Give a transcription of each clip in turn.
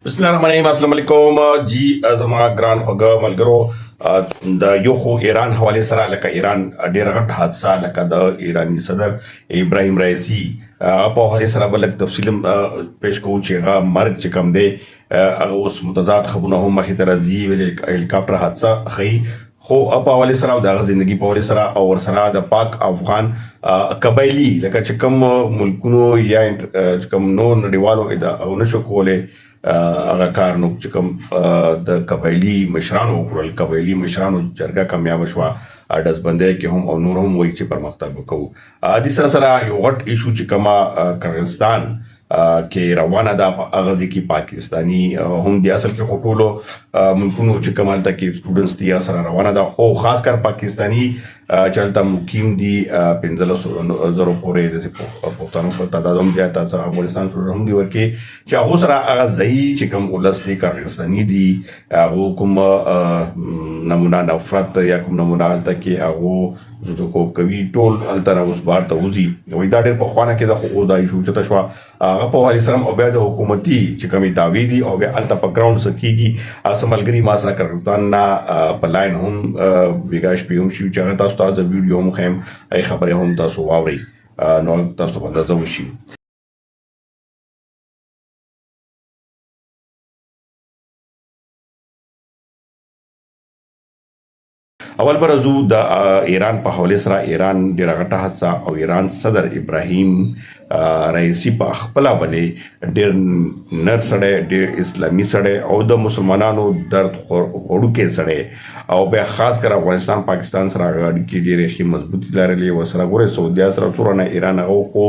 بسم الله الرحمن الرحیم. السلام علیکم جی. زما ګران خوږه ملګرو، د یو خو ایران حواله سره لکه ایران ډېر غټ حادثه لکه د ایرانی صدر ابراهیم رئیسی په حواله سره بل تفصیل پیش کوو چې هغه مرګ چې کم دی هغه اوس متضاد خبرونه هم مخې ته راځي. هلیکاپټر حادثه ښیي خو په حواله سره او د هغه زندگی په حواله سره او ورسره د پاک افغان قبایلي لکه چې کوم ملکونو یا چې کوم نور نړیوالو او نشو کولی هغه کار نو چې کوم د قبایلي مشرانو وکړل. قبایلي مشرانو جرګه کامیاب شوه ډزبندۍ کې هم او نور هم وایي چې پرمختګ وکړو. دې سره سره یو غټ ایشو چې کومه قرغیزستان کې روانه ده په هغه ځای کې پاکستاني هم دي اصل کې خو ټولو ملکونو چې کوم هلته کې سټوډنټس دي سره روانه ده، خو خاص کر پاکستاني چې هلته مقیم دي 15,000 پورې داسې پښتانو په تعداد هم زیات سره افغانستان سره هم دي ورکې چې هغو سره هغه ځایي چې کوم ولس دي قرغیزستاني دي هغو کوم نمونه نفرت یا کوم نمونه هلته کې هغو زدوکوب کوي ټول هلته نه اوس بار ته وځي. وایي دا ډېر پخوانه کې ده خو اوس دا ایشو چته شوه هغه په حوالې سره او بیا د حکومتي چې کومې دعوې دي او بیا هلته په ګراونډ څه کېږي. څه ملګري ما سره قرغیزستان نه په لاین هم بیګا شپې هم شي چې هغه تاسو ته زه ویډیو هم ښیم، هغې خبرې هم تاسو واورئ نو تاسو ته به اندازه وشي. اول برزو د ایران په حواله سره ایران ډیره غټه حادثه او ایران صدر ابراهیم رئیسی په خپل باندې ډیر نر سړی ډیر اسلامي سړی او د مسلمانانو درد وړوکی سړی او بیا خاص کر افغانستان پاکستان سره اړیکې ډیرې ښې مضبوطې لرلې ورسره ګورئ سعودیا سره څومره نه ایران هغه خو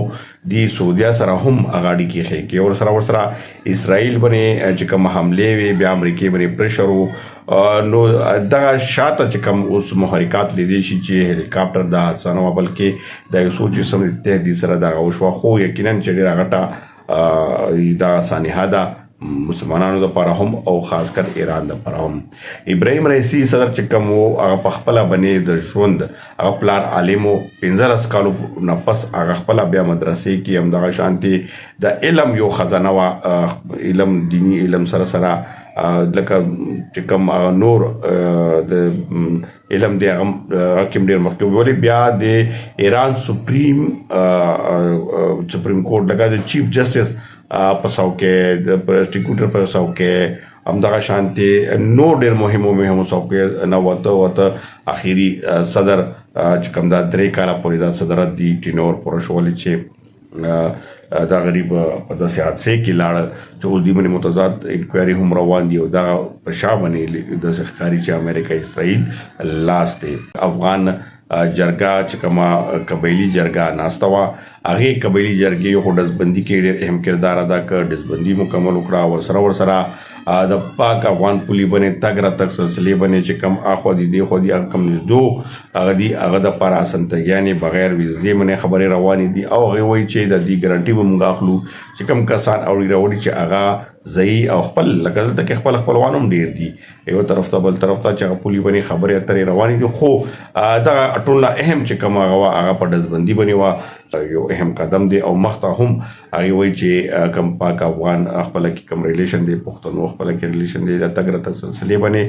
دي سعودیا سره هم هغه اړیکې ښې کې ورسره اسرائیل باندې چې کوم حملې وي بیا امریکې باندې پریشر و نو دغه شاته چې کوم اوس محرکات لیدلی شي چې هلیکاپټر د حادثه نه وه بلکې د یو څو جسم اتحادي سره دغه وشوه خو یقینا چې ډېره غټه دغه سانحه ده مسلمانانو دپاره هم او خاص کر ایران دپاره هم. ابراهیم رئیسی صدر چې کوم و هغه په خپله باندې د ژوند هغه پلار عالم و 15 کالو نه پس هغه خپله بیا مدرسې کې همدغه شانتې د علم یو خزانه وه علم دیني علم سره سره لکه چې کوم هغه نور د علم دی هغه کې ډېر مخکې ولې بیا د ایران سپریم کورټ لکه د چیف جسټس په څوکۍ د پروسیکیوټر په څوکۍ همدغه شانتې نور ډېر مهمو څوکۍ نه وته اخري صدر چې کوم دا 3 کاله پورې دا صدرت دی ټینور پوره شولی چې دا غریب په داسې حادثې کې لاړه چې اوس دوی باندې متضاد انکوایري هم روان دي او دغه په شا باندې داسې ښکاري چې امریکا اسرائیل لاس دی. افغان جرګه چې کومه قبایلي جرګه ناسته وه هغې قبایلي جرګې خو ډزبندي کې ډېر اهم کردار ادا کړ، ډزبندي مکمل وکړه ورسره د پاک افغان پولي باندې تګ راتګ سلسلې باندې چې کوم اخوا دي دې خوا دي هغه کوم نږدو هغه دي هغه دپاره اسانتیاګانې بغیر ویزې باندې خبرې روانې دي او هغې وایي چې د دې ګارنټي به موږ اخلو چې کوم کسان اوړي راوړي چې هغه ځایي او خپل لکه دلته کې خپلوان هم ډېر دي یو طرف ته بل طرف ته چې هغه پولي باندې خبرې اترې روانې دي خو دغه ټول نه اهم چې کوم هغه وه هغه په ډزبندي باندې وه یو اهم قدم دی او مخته هم هغې وایي چې کوم پاک افغان خپله کې کوم ریلیشن دی پښتنو خپله کې ریلیشن دی د تګ راتګ سلسلې باندې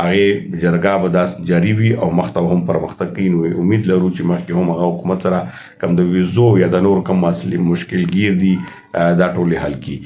هغې جرګه به داسې جاري وي او مخته هم پرمختګ کوي. نو امید لرو چې مخکې هم هغه حکومت سره کوم د ویزو یا د نور کوم اصلي مشکل ګیر دي دا ټولې حل کړي.